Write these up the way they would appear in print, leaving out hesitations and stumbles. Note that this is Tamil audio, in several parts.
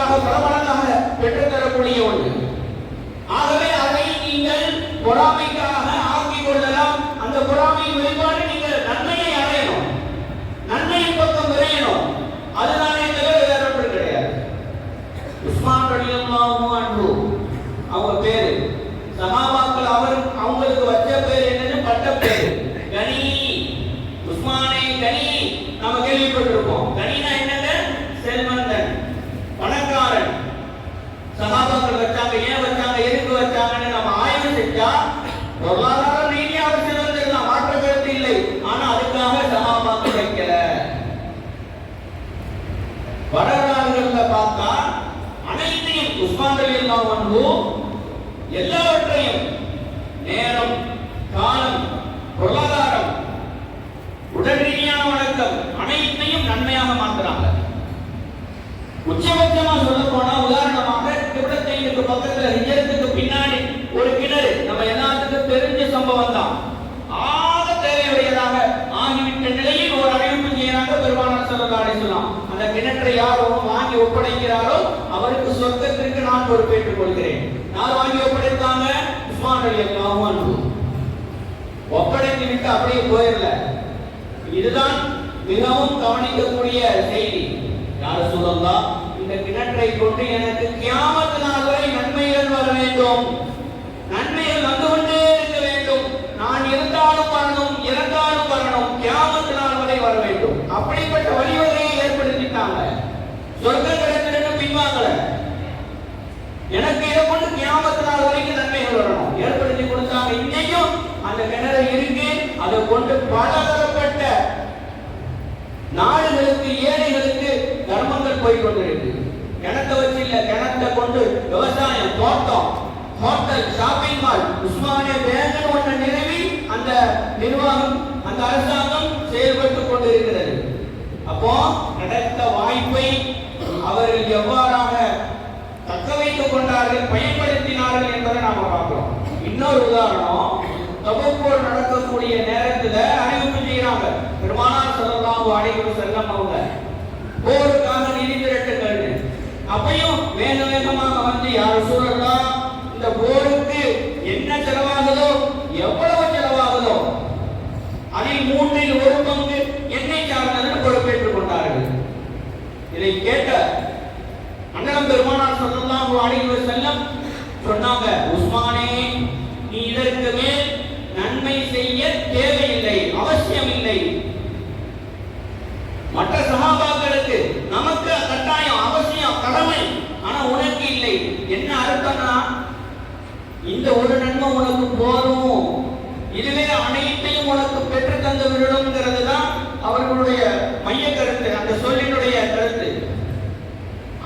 மடங்காக பல மடங்காக பெற்றுத்தரக்கூடிய ஒன்று. ஆகவே அதை நீங்கள் பொறாமைக்காக ஆக்கிக் கொள்ளலாம். அந்த பொறாமையின் வெளிப்பாடு நீங்கள் நன்மையை அடையணும், நன்மையின் பக்கம் விரையணும். அதுதானே தவிர வேற ஒன்று கிடையாது. உஸ்மான் ரலியல்லாஹு அன்ஹு அவங்க பேரு, சஹாபாக்கள் அவங்களுக்கு வச்ச பேர் என்னன்னு பட்ட பேரு கனி. உஸ்மானே கனி நாம கேள்விப்பட்டிருப்போம். கனினா என்னங்க? செல்வந்தன், பணக்காரன். சஹாபாக்கள் வச்சாங்க, ஏன் வச்சாங்க, எதுக்கு வச்சாங்கன்னு நம்ம ஆய்வு செஞ்சா பொருளாதார ரீதியாக செல்வந்தர் தான், மாற்ற கருத்து இல்லை. ஆனா அதுக்காக சஹாபாக்கள் வைக்கல. வரலாறுகள்ல பார்த்தா அனைத்தையும் உஸ்மான் ரலியல்லாஹு அன்ஹு எல்லாவற்றையும் நேரம், காலம், பொருளாதாரம், உடல் ரீதியான வணக்கம் அனைத்தையும் நன்மையாக மாற்றுறாங்க. உச்சபட்சமா சொல்ல போனா உதாரணமாக கிப்லத்தைனுக்கு பக்கத்துல ஹிஜ்ரத்துக்கு பின்னாடி ஒரு கிணறு, நம்ம எல்லாத்துக்கும் தெரிஞ்ச சம்பவம் தான். ஆக தேவையுடையதாக ஆகிவிட்ட நிலையில் ஒரு அறிவிப்பு செய்யறாங்க பெருமானார் ஸல்லல்லாஹு அலைஹி வஸல்லம். அந்த கிணற்றை யார் வாங்கி ஒப்படைக்கிறாரோ அவருக்கு சொர்க்கத்திற்கு நான் பொறுப்பேற்றுக் கொள்கிறேன். யார் வாங்கி ஒப்படைத்தாங்க? உஸ்மான் ரலியல்லாஹு அன்ஹு. ஒப்படைத்து விட்டு அப்படியே போயிடல. இதுதான் மிகவும் கவனிக்கக்கூடிய செய்தி. யார் சொல்லலாம், இந்த கிணற்றை கொண்டு எனக்கு கியாமத் நாள் வரை நன்மைகள் வர வேண்டும், நன்மைகள் வந்து கொண்டே இருக்க வேண்டும். நான் இருந்தாலும் வரணும், இறந்தாலும் வரணும், கியாமத் நாள் வரை வர வேண்டும். அப்படிப்பட்ட வழிவகையை ஏற்படுத்திட்டாங்க. சொர்க்கம் கிடைச்சிட்டு பின்வாங்கல. எனக்கு இதை கொண்டு கியாமத் நாள் வரைக்கும் நன்மைகள் வரணும் ஏற்படுத்தி கொடுத்தாங்க. இன்னைக்கும் அந்த கிணறு இருக்கு. அதை கொண்டு பலதரப்பட்ட நாடுகளுக்கு, ஏழைகளுக்கு தர்மங்கள் போய் கொண்டிருக்கு. கிணத்தை வச்சு இல்ல, கிணத்தை கொண்டு விவசாயம், தோட்டம், ஹோட்டல், ஷாப்பிங் மால், உஸ்மானிய பேங்க் ஒன்றை நிறுவி அந்த நிர்வாகம், அந்த அரசாங்கம் செயல்பட்டு கொண்டிருக்கிறது. அப்போ கிடைத்த வாய்ப்பை அவர்கள் எவ்வாறாக தக்க வைத்துக் கொண்டார்கள், பயன்படுத்தினார்கள் என்பதை நாம பார்க்கிறோம். இன்னொரு உதாரணம், தபூக் போர் நடக்கக்கூடிய நேரத்துல அறிவிப்பு செய்யறாங்க பெருமானார் ஸல்லல்லாஹு அலைஹி வஸல்லம் அவங்க போருக்காக நிதி திரட்டுங்கள். அப்பையும் வேக வேகமாக வந்து யார் ரசூலல்லாஹ் இந்த போருக்கு என்ன செலவாகுதோ, எவ்வளவு செலவாகுதோ அதில் 1/3 என்னை சார்ந்ததுன்னு பொறுப்பேற்றுக் கொண்டார்கள். இதை கேட்ட அண்ணன் பெருமானார் ஸல்லல்லாஹு அலைஹி வஸல்லம் சொன்னாங்க, உஸ்மானே, நீ இதற்கு மேல் நன்மை செய்ய தேவையில்லை, அவசியம் இல்லை. மற்ற சஹாபாக்களுக்கு, நமக்கு கட்டாயம், அவசியம், கடமை, ஆனா உனக்கு இல்லை. என்ன அர்த்தம்னா, இந்த ஒரு நன்மை உனக்கு போதும், இதுவே அனைத்தையும் உனக்கு பெற்று தந்து விடணும்ங்கிறது தான் அவர்களுடைய மைய கருத்து, அந்த சொல்லினுடைய கருத்து.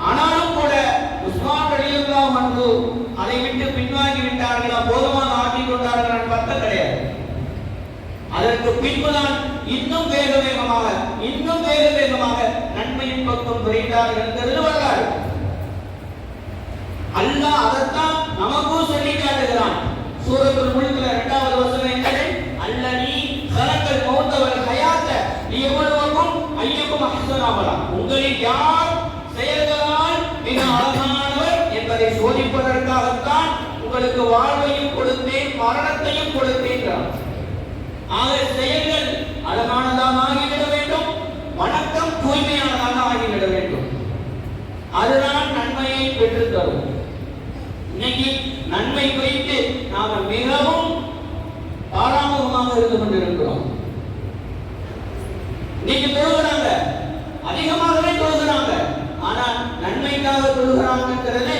ஆனாலும் கூட உஸ்மான் ரலியல்லாஹு அன்ஹு அதை விட்டு பின்வாங்கி விட்டார்களா, போதுமாக ஆக்கிக் கொண்டார்களா பார்த்தா கிடையாது. அதற்கு பின்புதான் இன்னும் வேக வேகமாக நன்மையின் பக்கம் விரைந்தார்கள் என்கிறது வரலாறு. அல்லாஹ் அதைத்தான் நமக்கும் சொல்லி காட்டுகிறான். சூரத்துல் முல்க்ல 2வது வசனம் என்னது? அல்லனி கலக்கல் மௌத வல் ஹயாத லியபலுவக்கும் அய்யுக்கும் அஹ்ஸனு அமலா. உங்களில் யார் செயல்களால் மிக அழகானவர் என்பதை சோதிப்பதற்காகத்தான் உங்களுக்கு வாழ்வையும் கொடுத்தேன், மரணத்தையும் கொடுத்தேன். ஆக செயல்கள் அழகானதாக ஆகிவிட வேண்டும், வணக்கம் தூய்மையானதாக ஆகிவிட வேண்டும். அதுதான் நன்மையை பெற்று தரும். இன்னைக்கு நன்மை குறித்து நாம மிகவும் பாராமுகமாக இருந்து கொண்டிருக்கிறோம். இன்னைக்கு தொழுகிறாங்க, அதிகமாகவே தொழுகிறாங்க, ஆனா நன்மைக்காக தொழுகிறாங்கிறது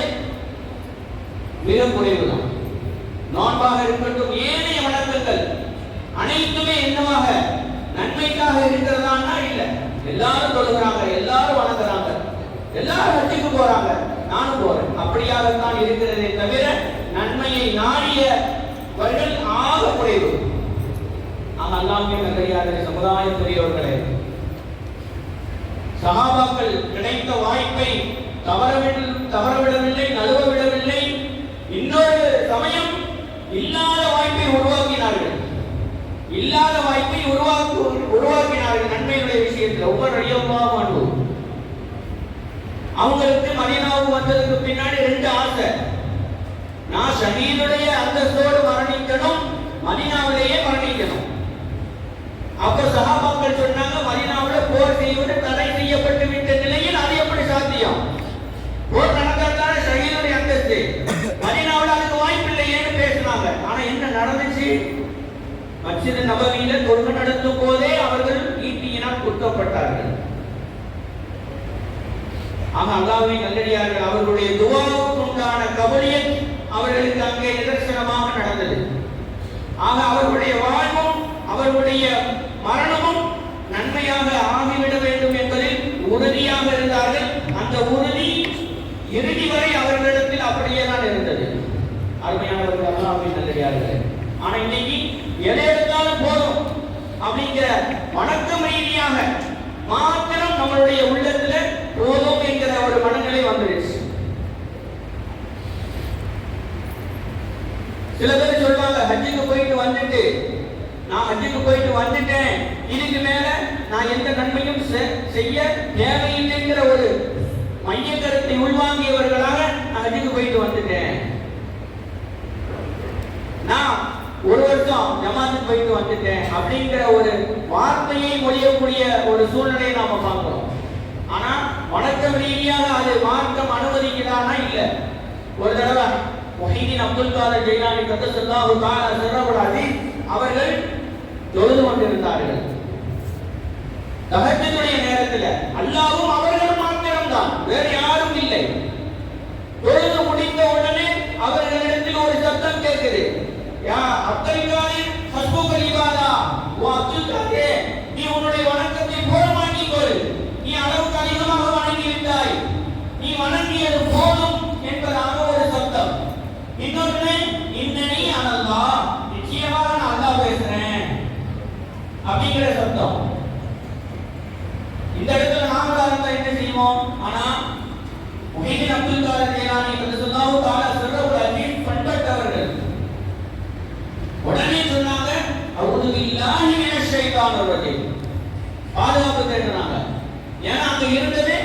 மிக குறைவுதான். நோன்பாக இருக்கட்டும், ஏனைய வணக்கங்கள் அனைத்துமே என்னவாக நன்மைக்காக இருக்கிறதான்னா இல்ல. எல்லாரும் தொழுகிறாங்க, எல்லாரும் வணங்குறாங்க, எல்லாரும் ஹஜ்ஜுக்கு போறாங்க, நானும் போறேன், அப்படியாகத்தான் இருக்கிறதே தவிர நன்மையை நாடியவர்கள் ஆக குறைவு. அல்லாஹ்வின் நல்லடியார்களே, சமுதாய பெரியவர்களே, சஹாபாக்கள் கிடைத்த வாய்ப்பை தவறவிடவில்லை, நழுவ விடவில்லை. இன்னொரு சமயம் இல்லாத வாய்ப்பை உருவாக்கினார்கள், உருவாக்கினார்கள் நன்மையுடைய விஷயத்தில். ஒவ்வொரு ரலியல்லாஹு அன்ஹு அவங்களுக்கு மதீனாவுக்கு வந்ததுக்கு பின்னாடி ரெண்டு ஆசை. நான் ஷஹீதுடைய அந்தஸ்தோடு மரணிக்கணும், மதீனாவிலேயே மரணிக்கணும். அப்ப சஹாபாக்கள் சொன்னாங்க, மதீனாவுல போர் செய்வது தடை செய்யப்பட்டு விட்ட நிலையில் அது எப்படி சாத்தியம்? போர் நடந்தால்தான ஷஹீதுடைய அந்தஸ்து. மதீனாவுல அதுக்கு வாய்ப்பு இல்லையேன்னு பேசினாங்க. ஆனா என்ன நடந்துச்சு? மஸ்ஜித் நபவியில தொழுகை நடத்தும் போதே அவர்கள் ஈட்டியினால் குத்தப்பட்டார்கள். ஆக அல்லாஹ்வின் நல்லடியார்கள், அவர்களுடைய துஆவுக்கு உண்டான கபூலியத் அவர்களுக்கு அங்கே நிதர்சனமாக நடந்தது. ஆக அவர்களுடைய வாழ்வும் அவர்களுடைய மரணமும் நன்மையாக ஆகிவிட வேண்டும் என்பதில் உறுதியாக இருந்தார்கள். அந்த உறுதி இறுதி வரை அவர்களிடத்தில் அப்படியே தான் இருந்தது. அருமையானவர்கள், அல்லாஹ்வின் நல்லடியார்கள், ஆனா இன்னைக்கு எதை எடுத்தாலும் போதும் அப்படிங்கிற வணக்கம் ரீதியாக மாத்திரம் நம்மளுடைய உள்ளத்துல போதும் என்கிற ஒரு மனநிலை வந்துடுச்சு. சில பேர் சொல்லுவாங்க, ஹஜ்ஜுக்கு போயிட்டு வந்துட்டு நான் ஹஜ்ஜுக்கு போயிட்டு வந்துட்டேன், இதுக்கு மேல நான் எந்த நன்மையும் செய்ய தேவையில்லைங்கிற ஒரு மைய கருத்தை உள்வாங்கியவர்களாக நான் ஹஜ்ஜுக்கு போயிட்டு வந்துட்டேன், நான் ஒரு வருஷம் ஜமாத்துக்கு போயிட்டு வந்துட்டேன் அப்படிங்கிற ஒரு வார்த்தையை மொழியக்கூடிய ஒரு சூழ்நிலையை நாம பார்க்கிறோம். ஆனா வணக்கம் ரீதியாக அது மார்க்கம் அனுமதிக்கிறானா இல்ல. ஒரு தடவை முஹிதீன் அப்துல் காதர் ஜெயிலானி கத்தல்லாஹு தஆலா சிர்ரஹுல் அஸீஸ் அவர்கள் தொழுது கொண்டிருந்தார்கள். தஹஜ்ஜுடைய நேரத்தில் அல்லாஹ்வும் அவர்களும் மாத்திரம்தான், வேறு யாரும் இல்லை. தொழுது முடிந்த உடனே அவர்களிடத்தில் ஒரு சத்தம் கேட்குது, யா அப்துல் காதிர் ஹஸ்புகல் இபாதா, ஓ அப்துல் காதிர், நீ உன்னுடைய வணக்கத்தை போதுமாக்கிக் கொள், நீ அளவுக்கு அதிகமாக வணங்கி விட்டாய், நீ வணங்கியது போதும் என்பதாக ஒரு சத்தம். இன்னொன்று, இன்னனி அனல்லாஹ், நிச்சயமாக நான் அல்லாஹ் பேசுறேன் அப்படிங்கிற சத்தம். இந்த இடத்துல நாமளா இருந்தா என்ன செய்வோம்? ஆனா முஹிதீன் அப்துல் காதர் ஜெயிலானி ரலியல்லாஹு தஆலா சிர்ரஹுல் அஸீஸ் பண்பட்டவர்கள் உடனே சொன்னாங்க, அஊது பில்லாஹி மினஷ் ஷைத்தானிர் ரஜீம், பாதுகாப்பு தேடுறாங்க. ஏன்னா அங்க இருந்தது,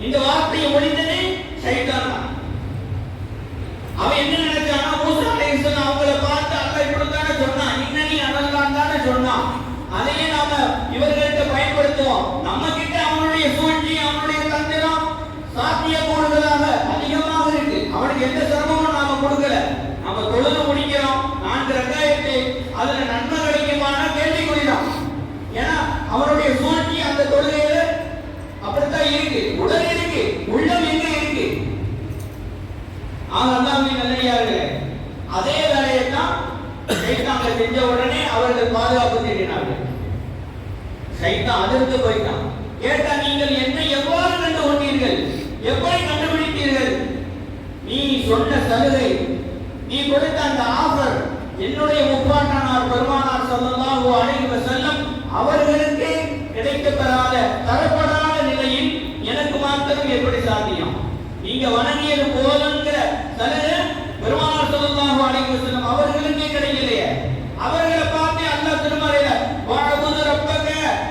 இந்த வார்த்தையை ஒழித்தது ஷைத்தான் தான். அவன் என்ன நினைச்சானா, மூசா அலைஹிஸ்ஸலாம் அவங்கள பார்த்து அல்லாஹ் இப்படித்தானே சொன்னான், இன்னனி அனல்லாஹ் தானே சொன்னான், அதையே நாம இவர்கள்ட்ட பயன்படுத்துவோம். நம்ம கிட்ட அவனுடைய சூழ்ச்சி, அவனுடைய தந்திரம் சாத்தியக்கூறுகளாக அதிகமாக இருக்கு. அவனுக்கு எந்த சிரமமும் நாம கொடுக்கல. நம்ம தொழுது முடிக்கிறோம், 4 ரக்காயத்து, அதுல நன்மை கிடைக்குமான கேள்விக்குறிதான். ஏன்னா அவனுடைய சூழ்ச்சி அந்த தொழுகையில அப்படித்தான் இருக்கு. உடல் இருக்கு, உள்ளம் எங்க இருக்கு? அல்லாஹ்வின் நல்லடியார்களே, அதே வேலையை தான் ஷைத்தான்ல செஞ்ச உடனே அவர்கள் பாதுகாப்பு தேடினார்கள். ஷைத்தான் அதிர்ந்து போயிட்டான். கேட்டா, நீங்கள் என்னை எவ்வாறு கண்டு கொண்டீர்கள், எப்படி கண்டுபிடித்தீர்கள்? நீ சொன்ன சலுகை, நீ கொடுத்த அந்த ஆஃபர், என்னுடைய முப்பாட்டனார் பெருமானார் ஸல்லல்லாஹு அலைஹி வஸல்லம் அவர்களுக்கு கிடைக்கப்பெறாத, தரப்படாத நிலையில் எனக்கு மாத்திரம் எப்படி சாத்தியம்? நீங்க வணங்கியது போதுங்கிற சலுகை பெருமானார் ஸல்லல்லாஹு அலைஹி வஸல்லம் அவர்களுக்கே கிடைக்கலையே. அவர்களை பார்த்து அல்லாஹ் திருமறையில வஅபுது ரப்பக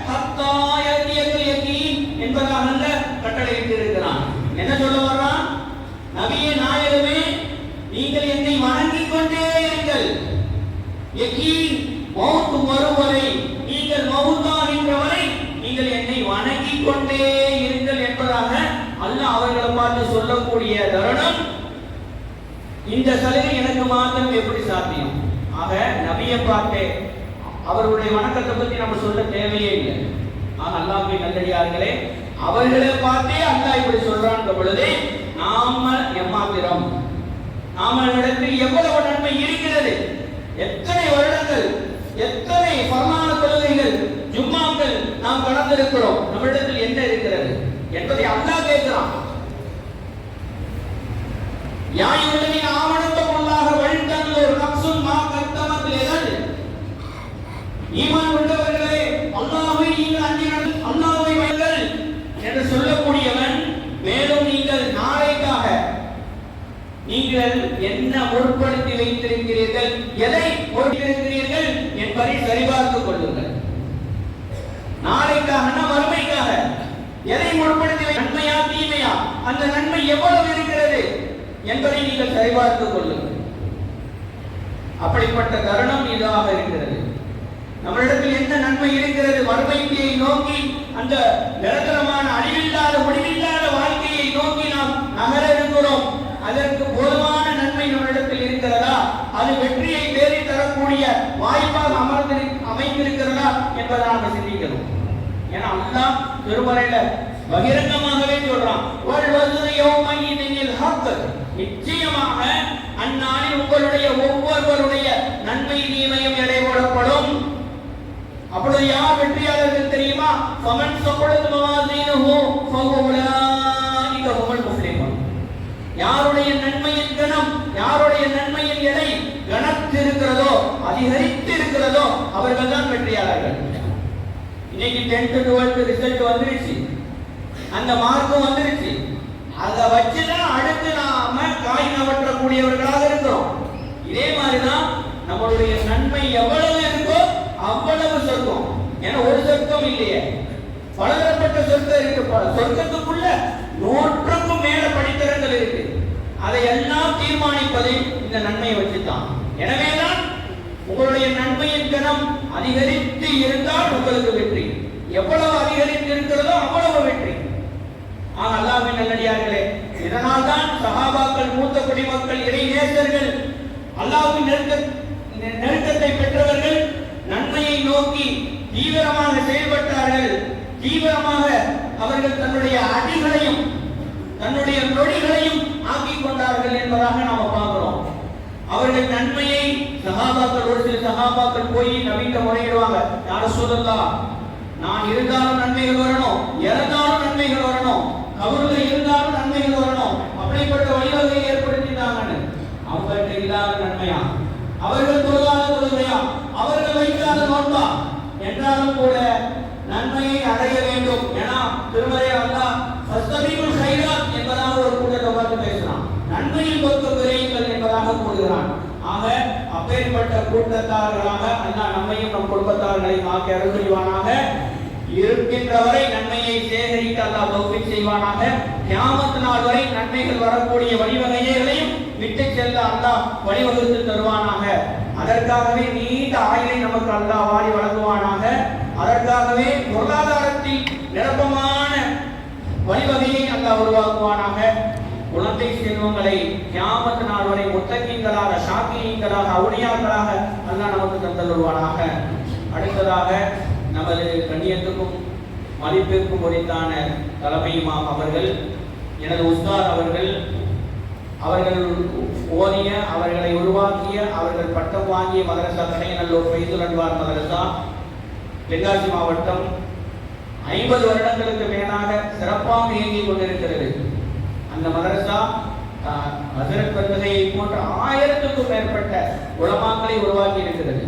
ஹத்தா யதியல் யகீன் என்பதாக கட்டளையிட்டு இருக்கிறான். என்ன சொல்ல வர்றான்? நபியே நாயகமே, நீங்கள் என்னை வணங்கிக் கொண்டே இருங்கள், யகீன் மௌத் வரும் வரை, நீங்கள் மௌத்தாகின்ற வரை நீங்கள் என்னை வணங்கிக் கொண்டே இருங்கள் என்பதாக அல்லாஹ் அவர்களை பார்த்து சொல்லக்கூடிய தருணம். இந்த சலுகை எனக்கு மாத்திரம் எப்படி சாத்தியம்? ஆக நபியை பார்த்து அவர்களுடைய வணக்கத்தை பத்தி நம்ம சொல்ல தேவையே இல்லை. ஆக அல்லாஹ்வின் நல்லடியார்களே, அவர்களை பார்த்தே அல்லாஹ் இப்படி சொல்றான்ற பொழுது நாம எம்மாத்திரம், நாமளிடத்தில் எவ்வளவு நன்மை இருக்கிறது, எத்தனை வருடங்கள், எத்தனை பரமான தொழுகைகள், ஜும்மாக்கள் நாம் கடந்திருக்கிறோம், நம்மிடத்தில் என்ன இருக்கிறது என்பதை அல்லாஹ் கேட்கிறான். யாயுள்ளதீன ஆமனத்துல்லாஹ வல்தன்னுர் நஃப்சுன் மா கத்தமத் லிகத், ஈமான் கொண்டவர்களே, அல்லாஹ்வை நீங்கள் அஞ்சி நடந்து அல்லாஹ்வை வணங்குங்கள் என்று சொல்லக்கூடியவன், மேலும் நீங்கள் நாளைக்காக நீங்கள் என்ன முற்படுத்தி வைத்திருக்கிறீர்கள், எதை முற்படுத்தியிருக்கிறீர்கள் என்பதை சரிபார்த்துக் கொள்ளுங்கள். நாளைக்காக, மறுமைக்காக எதை முற்படுத்தி, நன்மையா தீமையா அந்த நன்மை எவ்வளவு இருக்கிறது என்பதை நீங்கள் சரிபார்த்துக் கொள்ளுங்கள். அப்படிப்பட்ட தருணம் இதாக இருக்கிறது. நம்மளிடத்தில் என்ன நன்மை இருக்கிறது? மறுமையை நோக்கி, அந்த நிரந்தரமான அழிவில்லாத முடிவில்லாத வாழ்க்கையை நோக்கி நாம் நகர இருக்கிறோம். அதற்கு போதுமான நன்மை நம்மளிடத்தில் இருக்கிறதா? அது வெற்றியை தேடி தரக்கூடிய வாய்ப்பாக அமைந்திருக்கிறதா என்பதை நாம் சிந்திக்கணும். ஏன்னா அல்லாஹ் திருமறையில பகிரங்கமாகவே சொல்றான், நிச்சயமாக அந்நாளில் உங்களுடைய ஒவ்வொருவருடைய நன்மை தீமையும் எடை போடப்படும். அப்பொழுது யார் வெற்றியாளர்கள் தெரியுமா? ஃபமன் ஸகுலத் மவாஸீனுஹு ஃபஉலாயிக ஹுமுல் முஃப்லிஹூன். யாருடைய நன்மையின் கணம், யாருடைய நன்மையின் எடை கனத்து இருக்கிறதோ, அதிகரித்து இருக்கிறதோ, அவர்கள் தான் வெற்றியாளர்கள். இன்னைக்கு 10th 12th ரிசல்ட் வந்துருச்சு, அந்த மார்க்கும் வந்துருச்சு. அதை வச்சுதான் அடுத்து நாம காய் நவற்றக்கூடியவர்களாக இருக்கிறோம். இதே மாதிரிதான் நம்மளுடைய நன்மை எவ்வளவு இருக்கோ அவ்வளவு சொர்க்கம். ஏன்னா ஒரு சொர்க்கம் இல்லையே, பலதரப்பட்ட சொர்க்கம் இருக்கு. சொர்க்கத்துக்குள்ள 100க்கும் மேல படித்தரங்கள் இருக்கு. அதை எல்லாம் தீர்மானிப்பது இந்த நன்மையை வச்சுதான். எனவேதான் உங்களுடைய நன்மையின் கணம் அதிகரித்து இருந்தால் உங்களுக்கு வெற்றி. எவ்வளவு அதிகரித்து இருக்கிறதோ அவ்வளவு வெற்றி. ஆக அல்லாஹ்வின் நல்லடியார்களே, இதனால் தான் சஹாபாக்கள், மூத்த குடிமக்கள், இறை நேசர்கள், அல்லாஹ்வின் நெருக்கத்தை பெற்றவர்கள் நன்மையை நோக்கி தீவிரமாக செயல்பட்டார்கள். தீவிரமாக அவர்கள் தன்னுடைய அடிகளையும் தன்னுடைய நொடிகளையும் ஆக்கிக் கொண்டார்கள் என்பதாக நாம பார்க்கிறோம். அவர்கள் நன்மையை சஹாபாக்கள், ஒரு சில சஹாபாக்கள் போய் நபிட்ட முறையிடுவாங்க, யா ரசூலல்லாஹ், நான் இருந்தாலும் நன்மைகள் வரணும், இறந்தாலும் நன்மைகள் வரணும், கபூர்ல இருந்தாலும் நன்மைகள் வரணும், அப்படிப்பட்ட வழிவகையை ஏற்படுத்தினாங்கன்னு. அவங்கள்ட்ட இல்லாத நன்மையா? அவர்கள் தொழுகாத தொழுகையா? அவர்கள் வைக்காத நோன்பா? என்றாலும் கூட நன்மையை அடைய வேண்டும். ஏன்னா திருமறை அல்லாஹ் ஃபஸ்தபீகுல் கைராத் என்பதாக ஒரு கூட்டத்தை பார்த்து பேசுறான். நன்மையின் பக்கம் விரையுங்கள் என்பதாக கூறுகிறான். ஆக அப்பேற்பட்ட கூட்டத்தார்களாக அல்லாஹ் நம்மையும் நம் குடும்பத்தார்களையும் ஆக்கி அருள் புரிவானாக. இருக்கின்ற வரை நன்மையை சேகரிக்க அல்லாஹ் தௌஃபீக் செய்வானாக. கியாமத் நாள் வரை நன்மைகள் வரக்கூடிய வழிவகைகளையும் விட்டு செல்ல அல்லாஹ் வழிவகுத்து தருவானாக. அதற்காகவே நீண்ட ஆயுளை நமக்கு அல்லாஹ் வாரி வழங்குவானாக. அதற்காகவே பொருளாதாரத்தில் நிரப்பமான வழிவகையை அல்லாஹ் உருவாக்குவானாக. குழந்தை செல்வங்களை கியாமத் நாள் வரை முத்தகீன்களாக, ஷாக்கிரீன்களாக, அவுலியாக்களாக அல்லாஹ் நமக்கு தந்தருள்வானாக. அடுத்ததாக நமது கண்ணியத்துக்கும் மதிப்பிற்கும் உரித்தான தலைமை இமாம் அவர்கள், எனது உஸ்தாத் அவர்கள், அவர்கள் ஓதிய, அவர்களை உருவாக்கிய, அவர்கள் பட்டம் வாங்கிய மதரசா கடையநல்லூர் ஃபைதுல் அன்வார் மதரசா தென்காசி மாவட்டம் 50 வருடங்களுக்கு மேலாக சிறப்பாக இயங்கிக் கொண்டிருக்கிறது. அந்த மதரசா ஹஜ்ரத் பந்தகையை போன்ற 1000க்கும் மேற்பட்ட உலமாக்களை உருவாக்கி இருக்கிறது.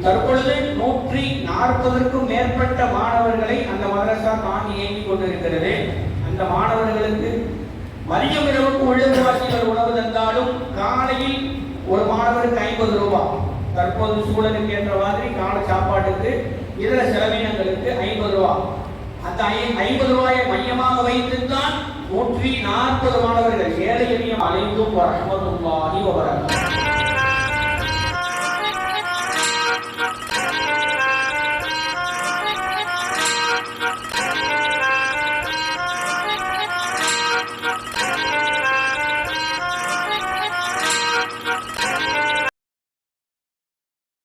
தற்பொழுது 140க்கும் மேற்பட்ட மாணவர்களை அந்த மதரசா தாங்கி இயங்கிக் கொண்டிருக்கிறது. அந்த மாணவர்களுக்கு மதியம் இரவுக்கு உள்ளூர்வாசிகள் உணவு தந்தாலும் காலையில் ஒரு மாணவருக்கு 50 ரூபாய், தற்போது சூழலுக்கு ஏற்ற மாதிரி காலை சாப்பாட்டுக்கு இதர செலவினங்களுக்கு 50 ரூபாய். அந்த 50 ரூபாயை மையமாக வைத்துத்தான் 140 மாணவர்கள், ஏழை எளிய அலைக்கும் வரஹ்மத்துல்லாஹி வ பரகாத்துஹு